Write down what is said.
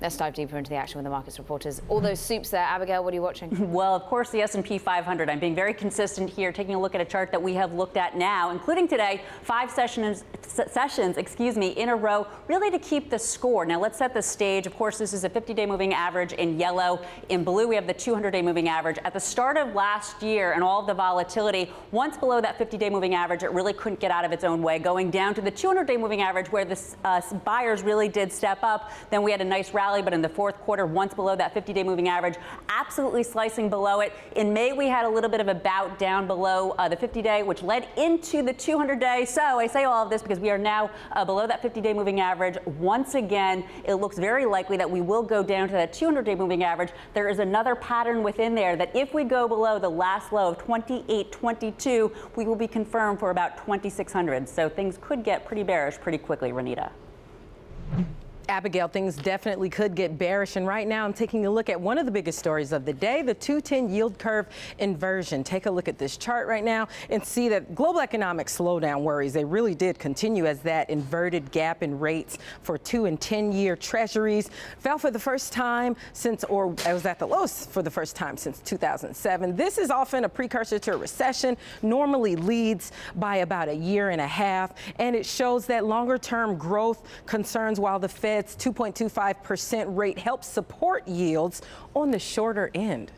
Let's dive deeper into the action with the markets reporters. All those soups there. Abigail, what are you watching? Well, of course, the S&P 500. I'm being very consistent here, taking a look at a chart that we have looked at now, including today, 5 sessions, in a row, really to keep the score. Now, let's set the stage. Of course, this is a 50-day moving average in yellow. In blue, we have the 200-day moving average. At the start of last year and all of the volatility, once below that 50-day moving average, it really couldn't get out of its own way, going down to the 200-day moving average where the buyers really did step up. Then we had a nice rally. But in the fourth quarter, once below that 50-day moving average, absolutely slicing below it. In May, we had a little bit of a bout down below the 50-day, which led into the 200-day. So I say all of this because we are now below that 50-day moving average. Once again, it looks very likely that we will go down to that 200-day moving average. There is another pattern within there that if we go below the last low of 28.22, we will be confirmed for about 2,600. So things could get pretty bearish pretty quickly, Renita. Abigail, things definitely could get bearish. And right now I'm taking a look at one of the biggest stories of the day, the 2-10 yield curve inversion. Take a look at this chart right now and see that global economic slowdown worries, they really did continue as that inverted gap in rates for 2- and 10-year treasuries fell for the first time since, or it was at the lowest for the first time since 2007. This is often a precursor to a recession, normally leads by about a year and a half, and it shows that longer term growth concerns while the Fed's 2.25% rate helps support yields on the shorter end.